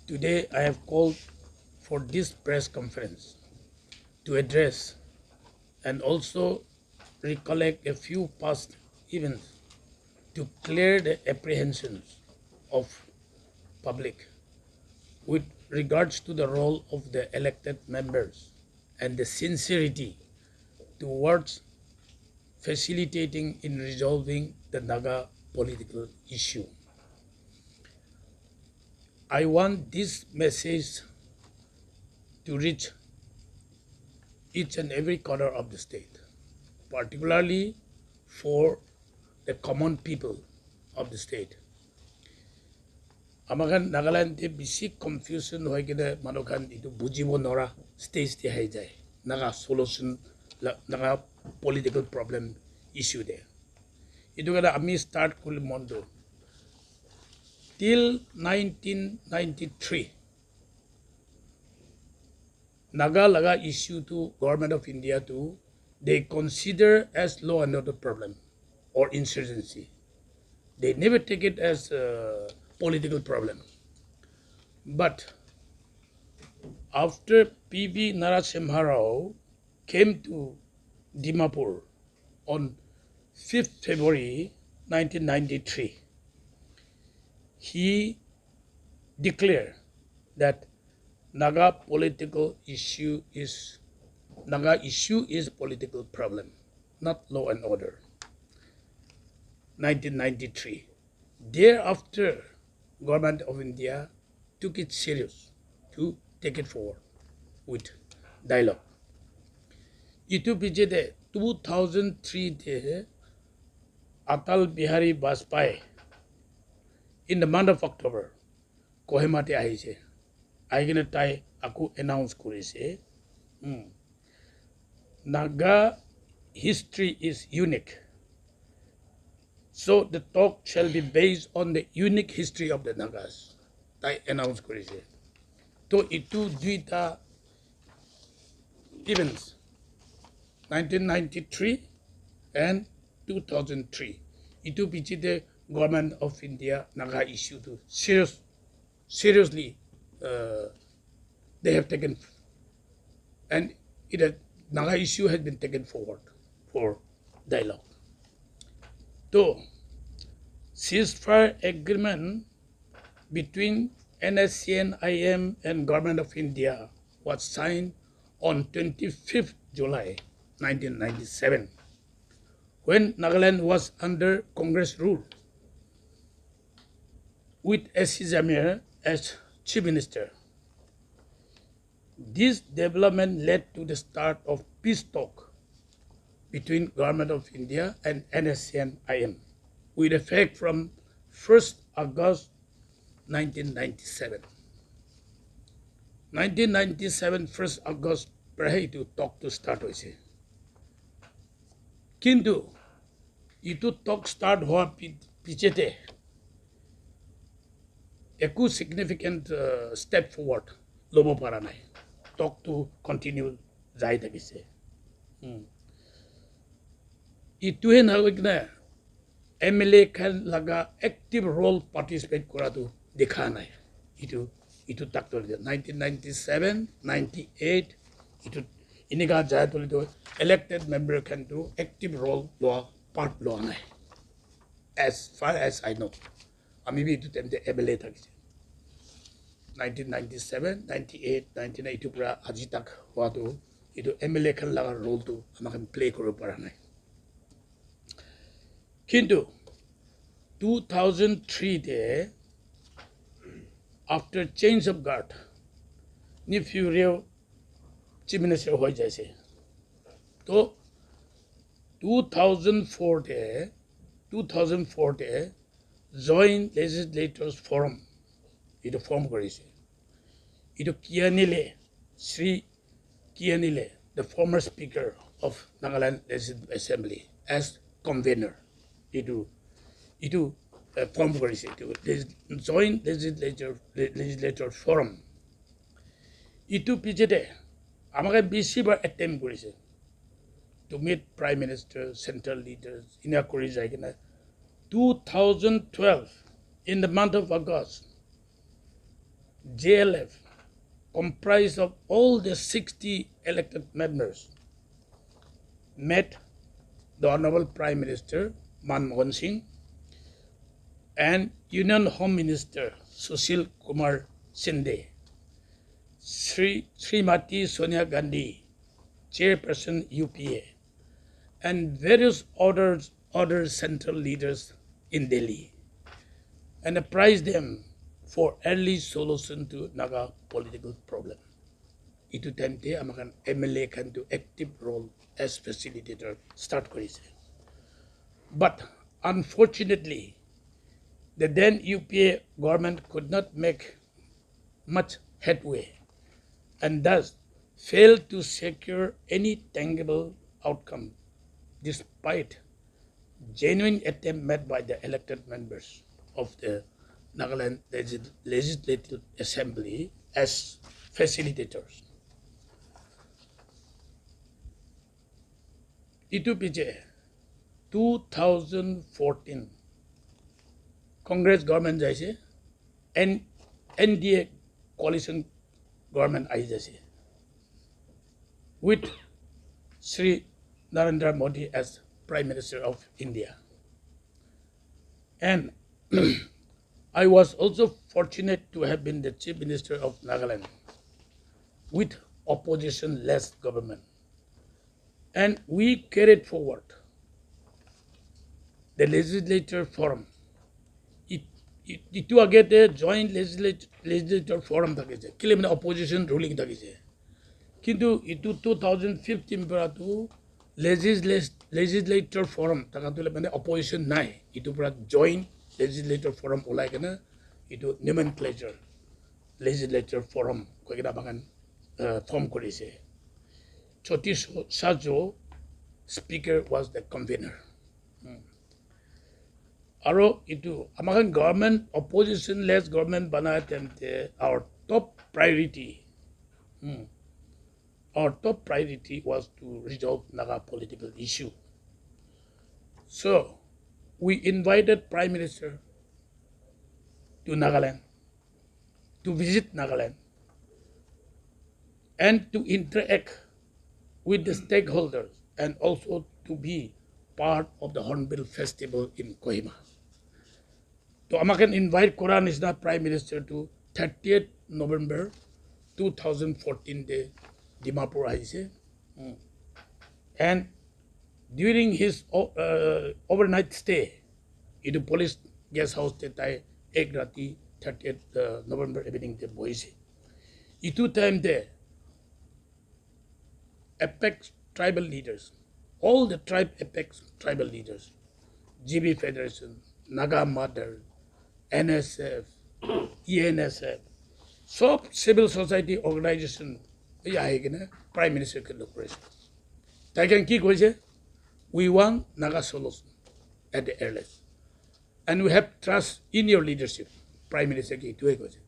Today I have called for this press conference to address and also recollect a few past events to clear the apprehensions of public with regards to the role of the elected members and the sincerity towards facilitating in resolving the Naga political issue. I want this message to reach each and every corner of the state, particularly for the common people of the state. Amakan Nagaland te basic confusion hoy kina manukan itu bujibo nora stage te hai jai. Naga solution naga political problem issue de. Itu kada ami start kul mondo. Till 1993, Naga laga issue to government of India to they consider as law and order problem or insurgency. They never take it as a political problem. But after P.B. Narasimha Rao came to Dimapur on 5th February 1993, he declared that Naga issue is political problem, not law and order. 1993. Thereafter, government of India took it serious to take it forward with dialogue. Itu bijede 2003 de Atal Bihari Vajpayee in the month of October, Kohima te ahise. Aigena tai aku announce korise. Naga history is unique. So the talk shall be based on the unique history of the Nagas. Tai announce korise. To itu duita events 1993 and 2003. Itu pichi the government of India Naga issue to seriously they have taken, and Naga issue has been taken forward for dialogue. So, ceasefire agreement between NSCN-IM and Government of India was signed on 25th July 1997 when Nagaland was under Congress rule with S.C. Zamir as Chief Minister. This development led to the start of peace talk between Government of India and NSCN-IM with effect from 1st August 1997. 1997 1st August prahe itu talk to start hoise. Kintu itu talk start hoa pichete eku significant step forward lobo para nai. Talk to continue jai thakise. Ituhe nagna MLA kan laga active role participate koratu dekha nai. Itu tak tol 1997, 98 itu iniga jai tol itu elected member can do active role law part law nai. As far as I know. Ami itu temde MLA thakise. 1997, 98, 1992 pura aji tak watu itu MLA kan laga role tu amakan play koro para nai. Kintu 2003 de after change of guard ni Furio Chief Minister ho jaise. To 2004 de Joint Legislators Forum itu form korise. Itu Kianile, Sri Kianile, the former Speaker of Nagaland Legislative Assembly, as convener. Itu form korise. Itu Joint Legislator Forum. Itu pichete amake BC bar attempt korise to meet Prime Minister, central leaders, ina kori jai kina 2012 in the month of August. JLF, comprised of all the 60 elected members, met the Honorable Prime Minister Manmohan Singh and Union Home Minister Sushil Kumar Shinde, Srimati Sonia Gandhi, Chairperson UPA, and various other central leaders in Delhi, and apprised them for early solution to Naga political problem. Itu time te amakan MLA can do active role as facilitator start korise. But unfortunately, the then UPA government could not make much headway and thus failed to secure any tangible outcome despite genuine attempt made by the elected members of the Nagaland Legislative Assembly as facilitators. Itu piche 2014 Congress government jaise and NDA coalition government I jaise with Sri Narendra Modi as Prime Minister of India. And I was also fortunate to have been the Chief Minister of Nagaland with opposition-less government. And we carried forward the legislature forum. Itu age the joint legislature forum thakise. Kile mane opposition ruling thakise. Kintu itu 2015 pura tu legislature forum takatule mane opposition nai. Itu pura joint legislature forum ulai kana itu nomenclature legislature forum ko kira bangan form korise. Choti Sajo speaker was the convener. Aro itu amakan government opposition less government banaya temte our top priority was to resolve Naga political issue. So we invited Prime Minister to Nagaland to visit Nagaland and to interact with the stakeholders and also to be part of the Hornbill Festival in Kohima. So Amakan invite Quran is the Prime Minister to 30th November 2014 day Dimapur Aise. And during his overnight stay in the police guest house tai ek rati 30th November evening te boise. Itu time there apex tribal leaders, all the apex tribal leaders, GB Federation, Naga Mother, NSF, ENSF, सब civil society organization Prime Minister ke look koriছে. They can keep going. We want Naga solution at the earliest, and we have trust in your leadership, Prime Minister ke itu koriছে.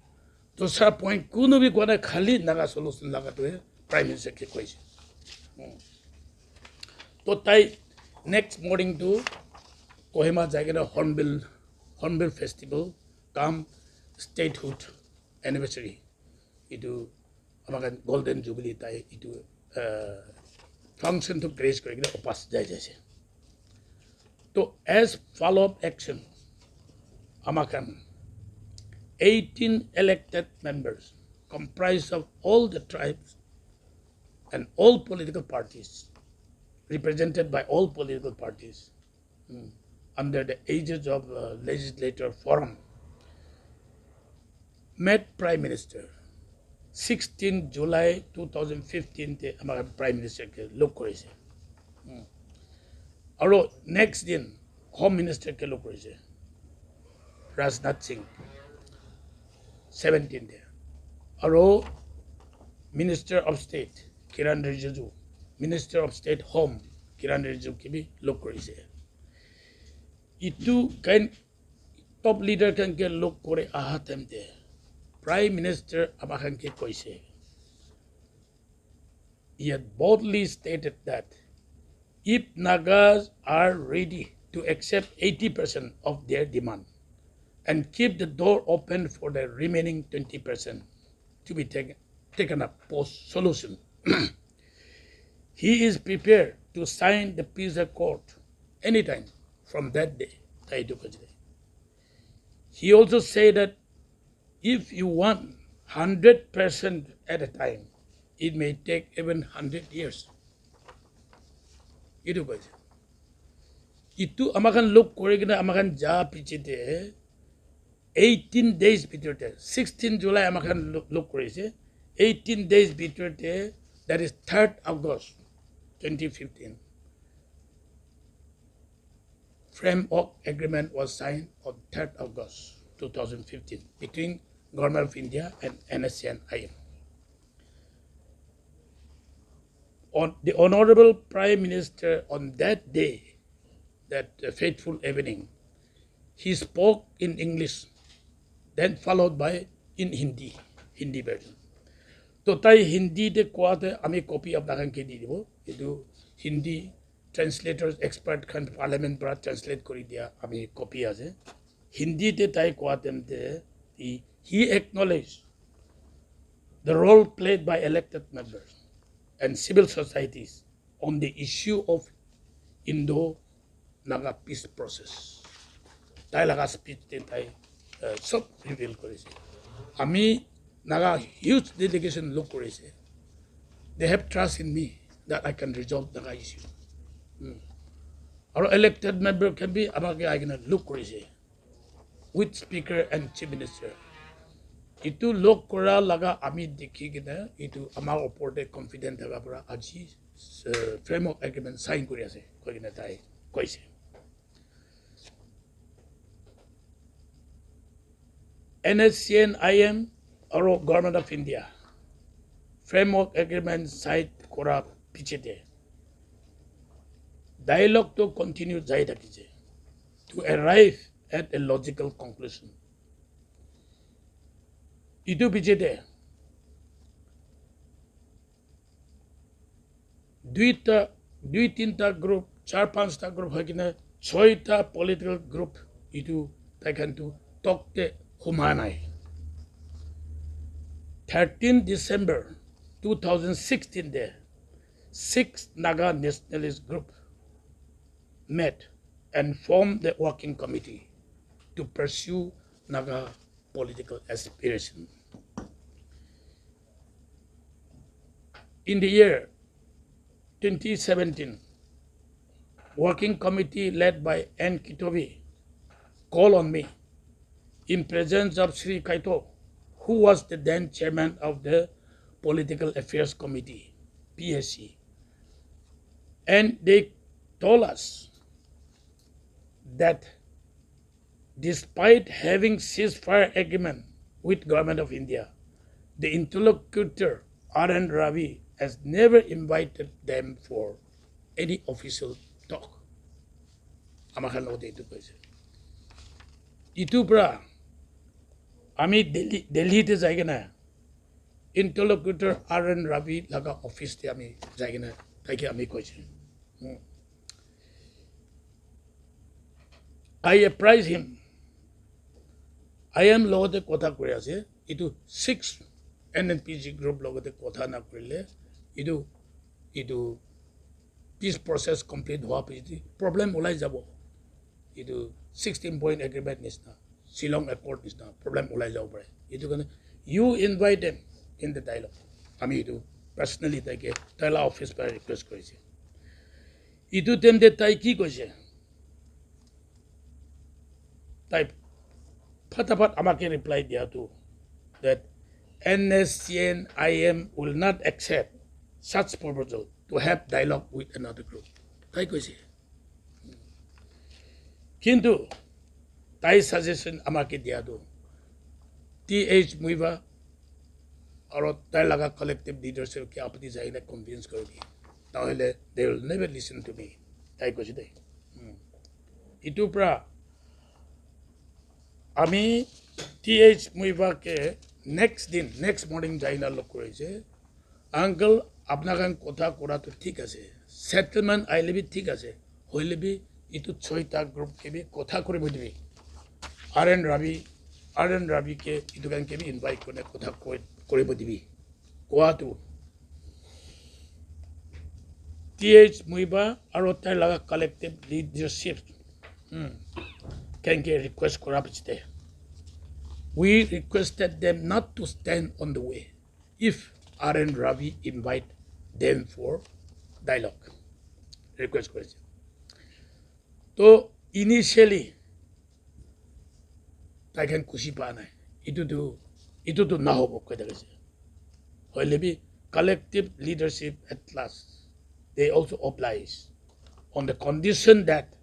तो सब point कुनो भी कोना खाली Naga solution लगा तो है Prime Minister के कoriছে. तो ताई next morning to Kohima जाएगा Hornbill Festival come statehood anniversary. Itu amakan Golden Jubilee ताई itu function to grace करेंगे उपास जाए जैसे. तो as follow-up action amakan 18 elected members comprised of all the tribes and all political parties, represented by all political parties, under the aegis of legislature forum, met Prime Minister 16 July 2015 te amara Prime Minister ke look korise. Aro next दिन Home Minister ke look korise. Rajnath Singh 17 te. Aro Minister of State Kiran Rijiju, Minister of State Home Kiran Rijiju ke bhi look korise. Itu kan top leader kan ke look kore aha temte. Prime Minister amakan ke koise. He had boldly stated that if Nagas are ready to accept 80% of their demand and keep the door open for the remaining 20% to be taken up post-solution. He is prepared to sign the peace accord anytime from that day. He also said that if you want 100% at a time, it may take even 100 years. Itu amakan look korigina amakan ja pichite 18 days biturte 16 July amakan look korise 18 days biturte, that is 3rd August 2015. Framework agreement was signed on 3rd August 2015 between Government of India and NSCN-IM. On the Honorable Prime Minister on that day, that fateful evening, he spoke in English, then followed by in Hindi version. So tai Hindi de kuate ami copy of nakan ke di dibo. Itu Hindi translators expert kan parliament para translate kori dia ami copy ase. Hindi de tai kuatem de he acknowledged the role played by elected members and civil societies on the issue of Indo-Naga peace process. Tai laga speech de tai sub reveal korise. Ami Naga huge delegation look korise. They have trust in me that I can resolve Naga issue. Our elected member can be amage I can look korise with speaker and chief minister. Itu look kora laga ami dikhi kina itu amar opor de confident thaga pura aji framework agreement sign kori ase koi kina tai koise. NSCN-IM or Government of India framework agreement side kora pichete dialogue to continue jai thakise to arrive at a logical conclusion. Itu pichete dui tinta group 4-5 group hakina 6 political group itu taken to talk te humanai. 13 December 2016 there 6 Naga nationalist group met and formed the working committee to pursue Naga political aspiration. In the year 2017, working committee led by N. Kitovi called on me in presence of Sri Kaito, who was the then chairman of the Political Affairs Committee, PSC. And they told us that despite having ceasefire agreement with Government of India, the interlocutor R.N. Ravi has never invited them for any official talk. Amakan lote itu kaise. Itu pra ami Delhi te jaigena interlocutor R.N. Ravi laga office te ami jaigena taike ami koise. I apprised him. I am logote kotha kori ase. Itu 6 NNPG group logote kotha na korile. Itu peace process complete hoa pichiti problem ulai jabo. Itu 16-point agreement nisna, Shillong Accord nisna problem ulai jabo pare. Itu kane you invite them in the dialogue. Ami itu personally taike taila office para request korise. Itu temde tai ki koise. Type Fatapat amake reply dia tu that NSCN-IM will not accept such proposal to have dialogue with another group. Tai koise. Kintu tai suggestion amake dia tu TH Muiva or tai laga collective leadership ke apati jaina convince kori. Tahole they will never listen to me. Tai koise dei. Itu pra Ami TH Muiva ke next morning jaina lok korise. Uncle apnakan kotha kora to thik ase. Settlement aile bi thik ase. Hoile bi itu 6ta group ke bi kotha koribo dibi. R N Ravi ke itu kan kami invite kone kotha kore dibi koa tu TH Muiba aro tai laga collective leadership can get request korapchite. We requested them not to stand on the way if RN Ravi invite them for dialogue. Request question. So initially, I can kusipa na. Itu to na hobo kaya kasi. However, collective leadership at last, they also oblige on the condition that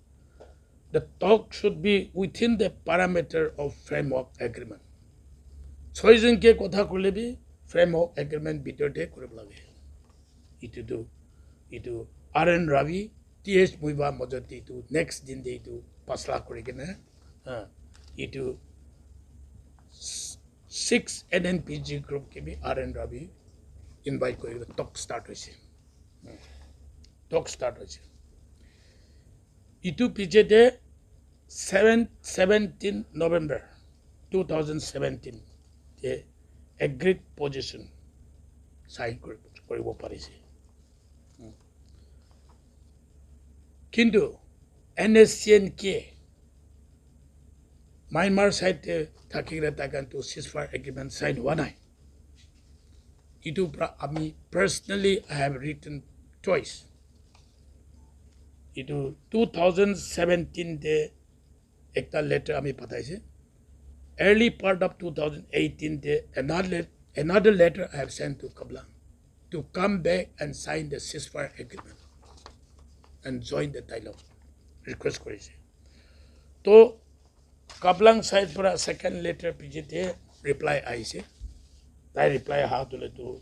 the talk should be within the parameter of framework agreement. Choice ke kotha korle bi framework agreement bitor de korib lage. Itu RN Ravi TH Muiba mojoti itu next din de itu pasla kori kena itu 6 NNPG group ke bi RN Ravi invite kori talk start hoise. Talk start hoise. Itu piche de 17 November 2017 the agreed position sign koribo parise. Kintu NSCN ke Myanmar side thakira takan to ceasefire agreement sign one. Itu ami personally I have written twice. Itu 2017 de ekta letter ami pataise. Early part of 2018 de another letter I have sent to Kablang to come back and sign the ceasefire agreement and join the dialogue. Request করেছে. তো Kablang side para second letter PGT reply আইছে. তাই reply how to let to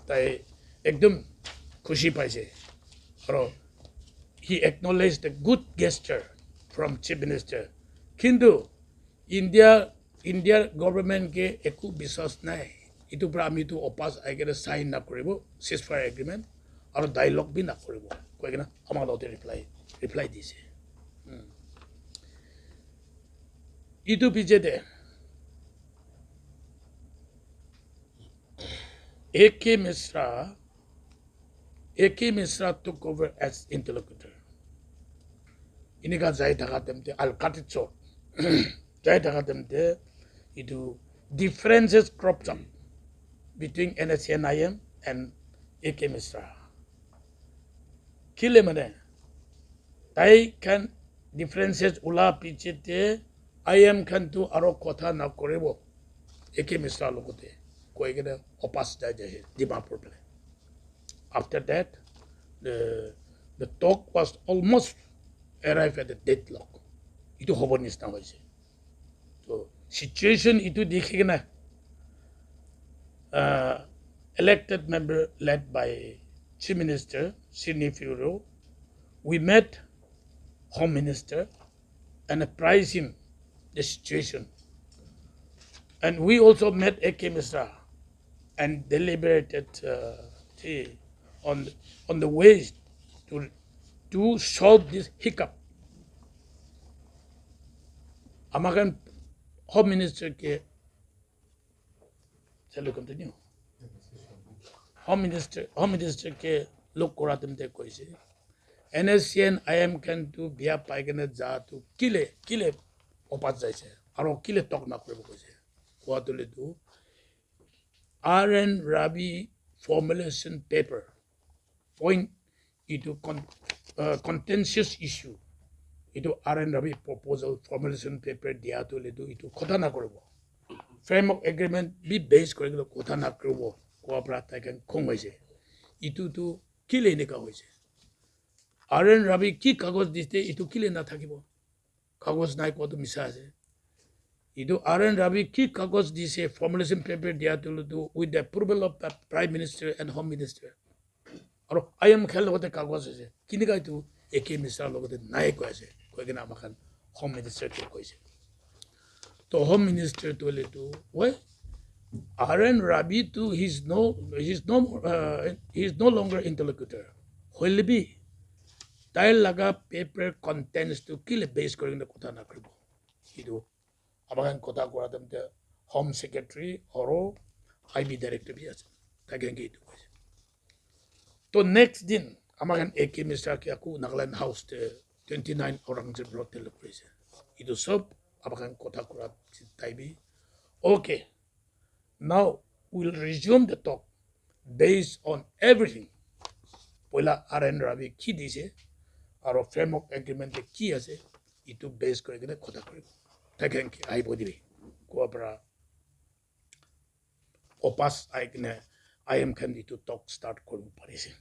তাই একদম খুশি পাইছে. আৰু he acknowledged the good gesture from Chief Minister. কিন্তু India government ke eku biswas nai. Itu pra ami tu opas aigere sign na koribo ceasefire agreement aru dialogue bi na koribo. Koi kena amang lote reply dise. Itu piche de AK Misra took over as interlocutor. Ini ka jai thaka temte al katicho jai thaka temte itu differences cropped up between NSCNIM and AK Misra. Kile mane tai can differences ula pichete IM can do aro kotha na korebo AK Misra lokote koi gena opas jai Dimapur pele. After that the talk was almost arrived at the deadlock. Itu hobo nisna hoise. So situation itu dekhe na elected member led by Chief Minister Sydney Furo, we met Home Minister and apprised him the situation. And we also met AK Misra and deliberated on the ways to solve this hiccup. Amakan Home Minister ke shall we continue? Home Minister ke look koratum te koise. NSCN IM can do bia paigana ja to kile opas jaise. Aro kile talk na koribo koise. Koa tole tu RN Ravi formulation paper point into contentious issue. Itu RN Ravi proposal formulation paper dia to le do itu kotha na koribo. Framework agreement be based koribo kotha na koribo. Koa prata kan khong hoise. Itu tu kile ne ka hoise. RN Ravi ki kagos diste itu kile na thakibo. Kagos nai ko to misa ase. Itu RN Ravi ki kagos dise formulation paper dia to do with the approval of the Prime Minister and Home Minister. Aro IM khel logote kagos ase. Kini ka itu AK Misra logote nai ko ase. Koi kena amakan Home Minister ke koise. To Home Minister to le to why RN Ravi too he's no longer interlocutor. Will be tai laga paper contents to kill base koring the kotha na kribo. 이도 아마간 고다 고라던데 홈 세크레터리 어로 IB 다이렉터 비야죠. 다경게 이도 거죠. 또 next din amangan AK Mr. Aku Nagaland House the 29 Aurangzeb Road Television. Itu sob amangan kota kurat taibi. Okay, now we'll resume the talk based on everything. Poila RN Ravi ki dise, aro framework agreement ki ase, itu base kore kene kota kore. Thank you. I body kuabra opas I kene I am can to talk start kore parise.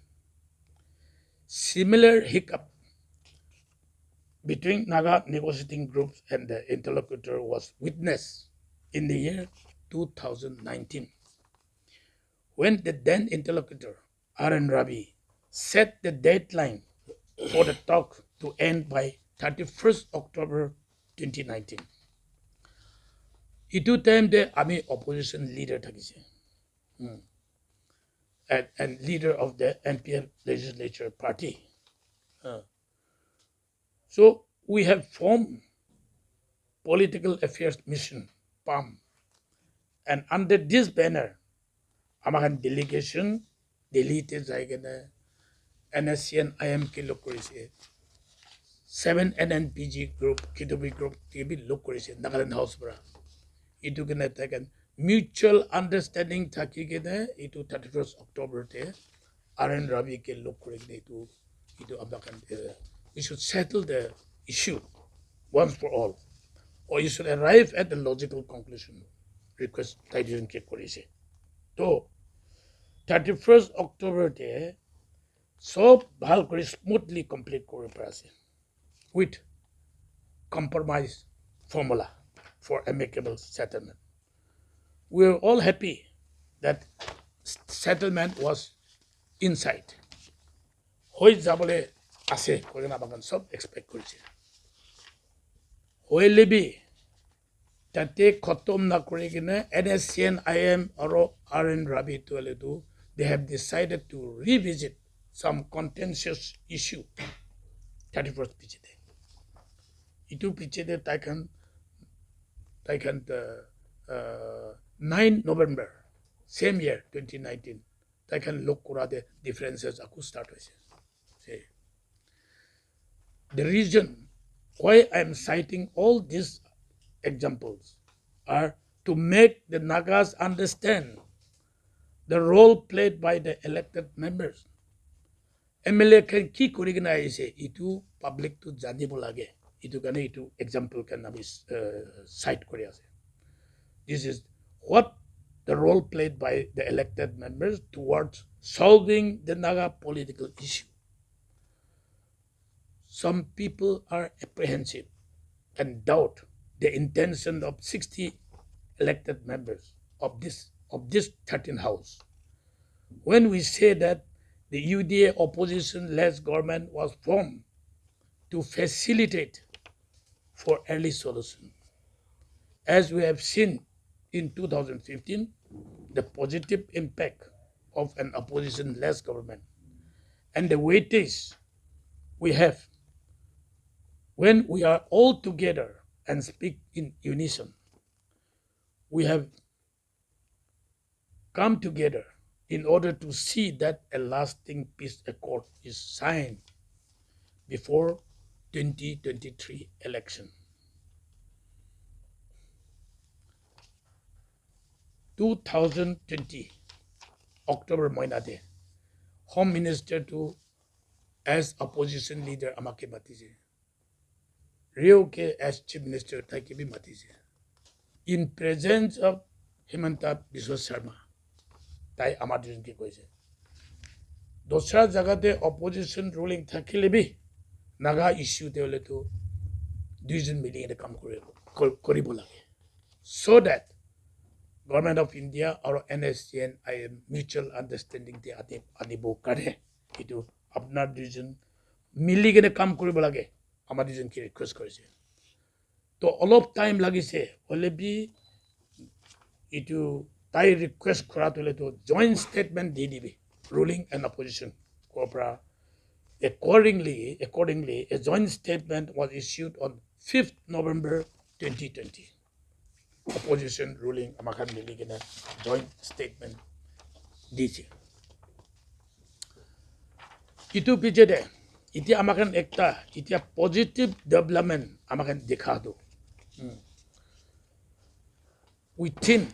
Similar hiccup between Naga negotiating groups and the interlocutor was witnessed in the year 2019 when the then interlocutor RN Ravi set the deadline for the talk to end by 31st October 2019. Itu time the army opposition leader and leader of the NPL legislature party. So we have formed Political Affairs Mission, PAM, and under this banner, Amahan delegation deleted Zaigana NSCN IMK Lokorise, 7 NNPG group, Kitobi group, TB Lokorise, Nagaland House Bra. Itu kena taken mutual understanding taki kena itu 31st October te RN Ravi ke Lokorise itu Amakan. We should settle the issue once for all, or you should arrive at the logical conclusion. Request Titan ke Korise. So 31st October te so bhal kori smoothly complete kore parase with compromise formula for amicable settlement. We are all happy that settlement was in sight. Hoi jabole ase kore na bagan sob expect korise. Hoi lebi tate khotom na kore kine NSCN IM or RN Ravi to they have decided to revisit some contentious issue 31st pichete. Itu pichete taken 9 November same year 2019 taken look kura the differences aku start say. The reason why I am citing all these examples are to make the Nagas understand the role played by the elected members. MLA can ki korigina ise itu public to janibo lage. Itu kane itu example can be cite kori ase. This is what the role played by the elected members towards solving the Naga political issue. Some people are apprehensive and doubt the intention of 60 elected members of this 13th house. When we say that the UDA opposition-led government was formed to facilitate for early solution. As we have seen in 2015, the positive impact of an opposition-led government and the weightage we have when we are all together and speak in unison. We have come together in order to see that a lasting peace accord is signed before 2023 election. 2020 October moinade Home Minister to as opposition leader amake matise. Rio ke as Chief Minister takibi matise. In presence of Himanta Biswa Sharma, তাই আমার দুজনকে কইছে দোসরা জায়গাতে opposition ruling থাকিলে B Naga ইস্যুতে হলে তো দুইজন মিলি এটা কাম কৰিব লাগে so that government of India or NSCN IM mutual understanding তে আনিব পাৰে এটো আপনার দুইজন মিলি কেনে কাম কৰিব লাগে আমার দুজনকে রিকোয়েস্ট কৰিছে তো অলপ টাইম লাগিছে হলে বি এটো তাই রিকোয়েস্ট করা হলে তো জয়েন্ট স্টেটমেন্ট দিয়ে দিবি ruling and opposition cooperate. Accordingly, a joint statement was issued on 5th November 2020. Opposition ruling amakan miligina joint statement dice. Itu pijede. Iti amakan ekta. Iti positive development amakan dekado. Within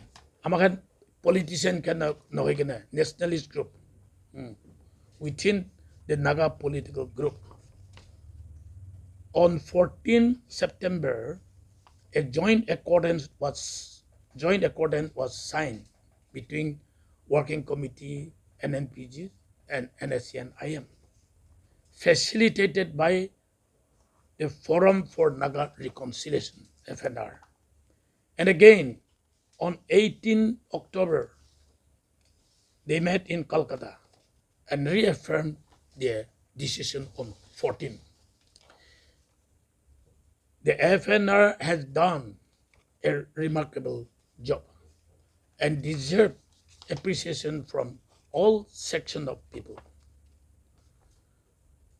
amakan politician kan nohigina nationalist group. Within the Naga political group. On 14 September, a joint accordance was signed between Working Committee, NNPG, and NSCN-IM, facilitated by the Forum for Naga Reconciliation, FNR. And again, on 18 October, they met in Calcutta and reaffirmed their decision on 14. The FNR has done a remarkable job and deserve appreciation from all sections of people.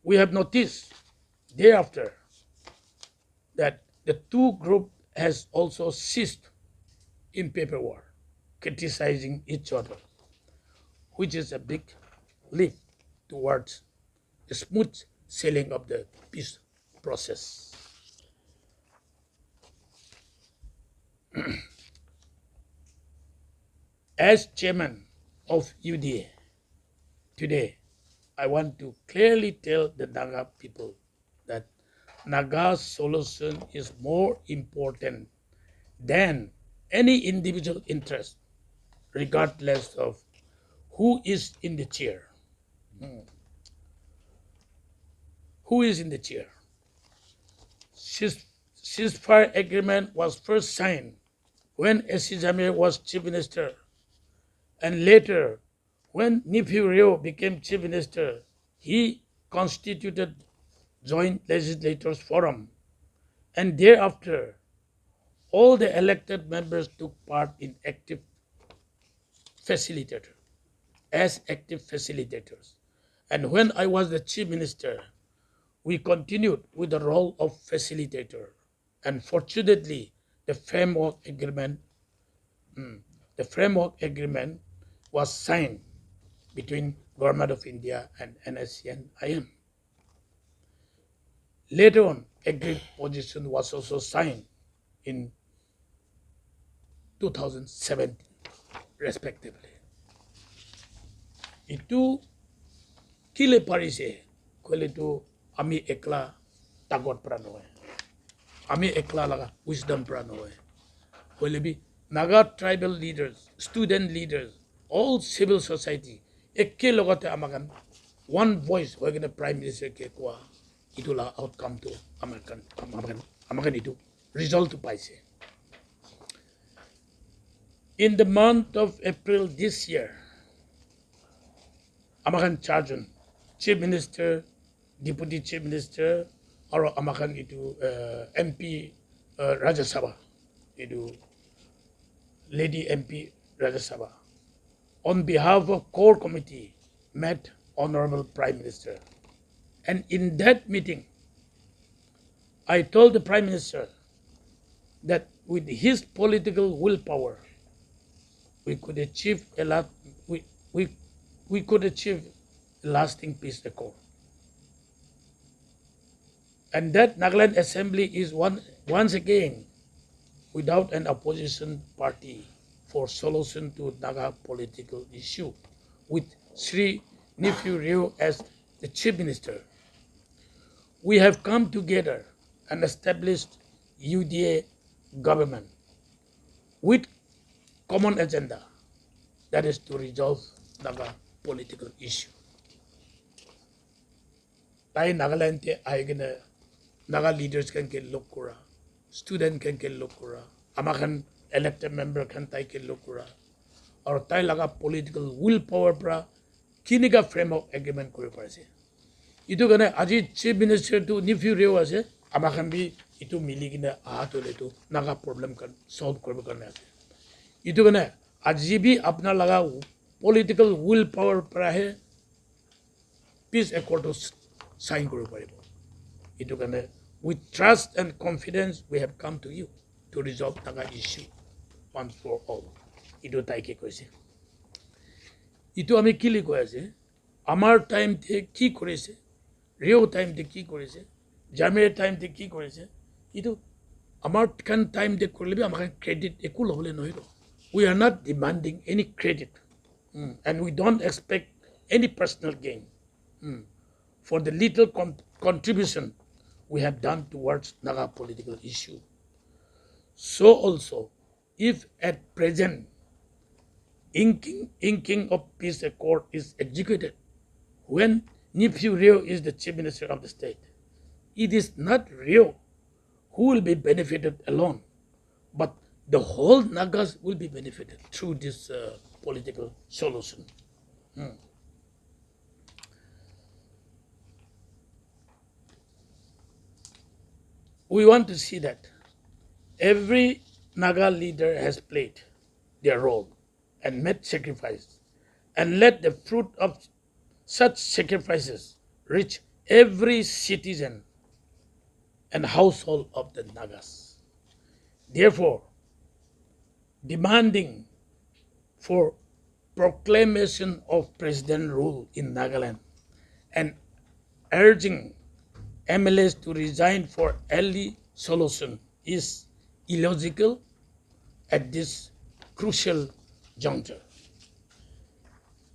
We have noticed thereafter that the two groups has also ceased in paper war, criticizing each other, which is a big leap towards the smooth sailing of the peace process. As chairman of UDA, today I want to clearly tell the Naga people that Naga solution is more important than any individual interest, regardless of who is in the chair. Who is in the chair? Ceasefire agreement was first signed when S.C. Jamir was chief minister, and later when Nephew Rio became chief minister, he constituted Joint Legislators Forum, and thereafter all the elected members took part in active facilitator, as active facilitators. And when I was the chief minister, we continued with the role of facilitator. And fortunately, the framework agreement was signed between Government of India and NSCN-IM. Later on, agreed position was also signed in 2017, respectively. Itu kile parise kole tu ami ekla tagot pranoe. Ami ekla laga wisdom pranoe. Kole bi Naga tribal leaders, student leaders, all civil society ekke logote amakan one voice hoigena prime minister ke kwa itu la outcome to amakan itu result to paise. In the month of April this year, amakan charjon chief minister, deputy chief minister, or amakan itu MP Rajya Sabha, itu lady MP Rajya Sabha, on behalf of core committee, met Honorable Prime Minister. And in that meeting, I told the Prime Minister that with his political willpower, we could achieve a lot. We could achieve a lasting peace accord, and that Nagaland Assembly is once again without an opposition party for solution to Naga political issue, with Sri Nephew Rio as the Chief Minister. We have come together and established UDA government with common agenda, that is to resolve Naga political issue. Tai Nagaland te aigena Naga leaders can get lokura, student can get lokura, amakan elected member can tai ke lokura, or tai laga political willpower pra kiniga framework agreement kori parase. Itu kane aji chief minister to Nephew Rio ase, amakan bi itu mili kina ahat ole tu Naga problem kan solve korbe karne ase. Itu kane aji bi apna laga political willpower pra he peace accord to sign kori paribo. Itu kane with trust and confidence we have come to you. to resolve Naga issue once for all. Itu taike koise. Itu ami kili koi ase. Amar time te ki korise, Rio time te ki korise, Jamir time te ki korise. Itu amar kan time te korle bi amar credit eku lobole nohiro. We are not demanding any credit, and we don't expect any personal gain for the little contribution we have done towards Naga political issue. So also, if at present inking of peace accord is executed when nephew Rio is the chief minister of the state, it is not Rio who will be benefited alone, but the whole Nagas will be benefited through this political solution. We want to see that every Naga leader has played their role and made sacrifice, and let the fruit of such sacrifices reach every citizen and household of the Nagas. Therefore, demanding for proclamation of president rule in Nagaland and urging MLAs to resign for early solution is illogical at this crucial juncture.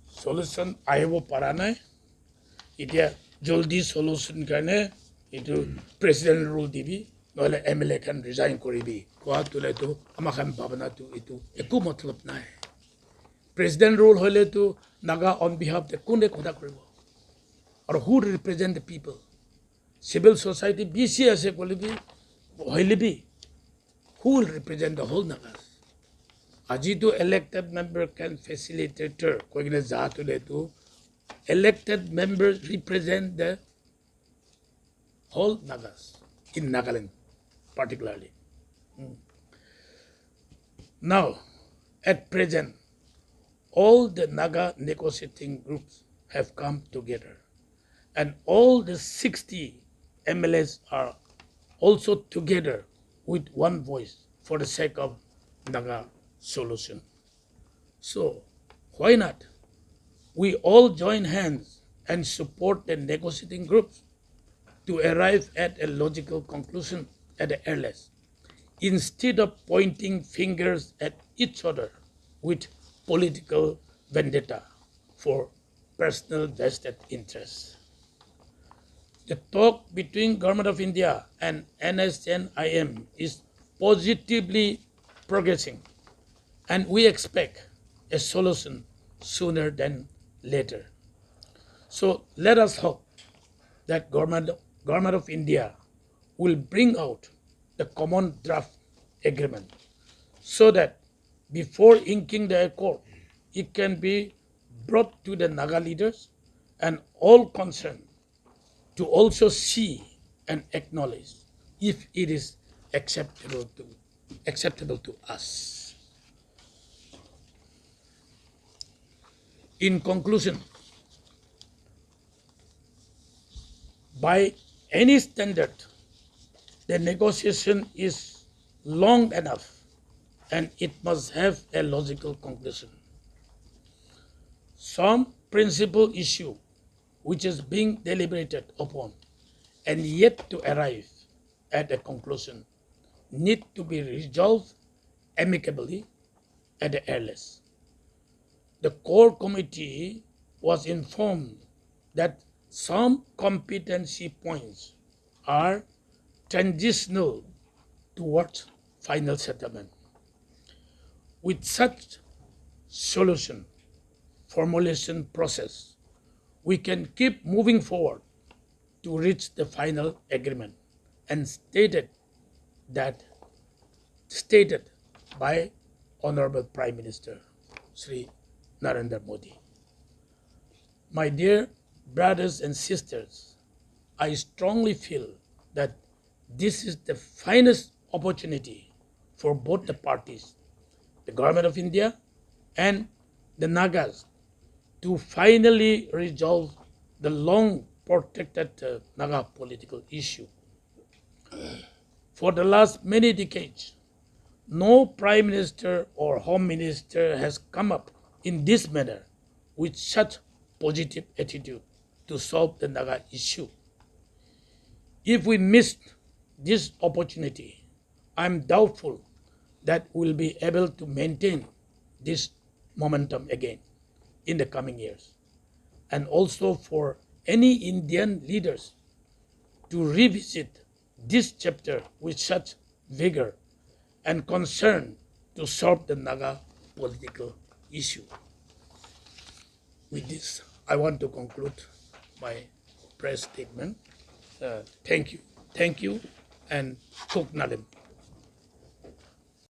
Solution আহিব para nai. Itia joldi solution karne itu president rule dibi noile MLA kan resign koribi. Koa tule tu amakan babana tu itu eku matlab nai. President rule hole tu Naga on behalf the kunde koda koribo. Or who represent the people? Civil society BC ase kolibi hoilibi. Who will represent the whole Nagas? Ajitu elected member can facilitator koigine zaatu letu elected members represent the whole Nagas in Nagaland particularly. Now, at present, all the Naga negotiating groups have come together, and all the 60 MLAs are also together with one voice for the sake of Naga solution. So, why not? We all join hands and support the negotiating groups to arrive at a logical conclusion at the earliest, instead of pointing fingers at each other with political vendetta for personal vested interests. The talk between Government of India and NSNIM is positively progressing, and we expect a solution sooner than later. So let us hope that Government of India will bring out the common draft agreement so that before inking the accord, it can be brought to the Naga leaders and all concerned to also see and acknowledge if it is acceptable to us. In conclusion, by any standard, the negotiation is long enough and it must have a logical conclusion. Some principal issue which is being deliberated upon and yet to arrive at a conclusion need to be resolved amicably at the earliest. The core committee was informed that some competency points are transitional towards final settlement. With such solution formulation process, we can keep moving forward to reach the final agreement and stated by Honorable Prime Minister Sri Narendra Modi. My dear brothers and sisters, I strongly feel that this is the finest opportunity for both the parties, the Government of India and the Nagas, to finally resolve the long protected Naga political issue. For the last many decades, No Prime Minister or Home Minister has come up in this manner with such positive attitude to solve the Naga issue. If we missed this opportunity, I'm doubtful that we'll be able to maintain this momentum again in the coming years. And also for any Indian leaders to revisit this chapter with such vigor and concern to solve the Naga political issue. With this, I want to conclude my press statement. Thank you. Thank you, and Kok Nalim.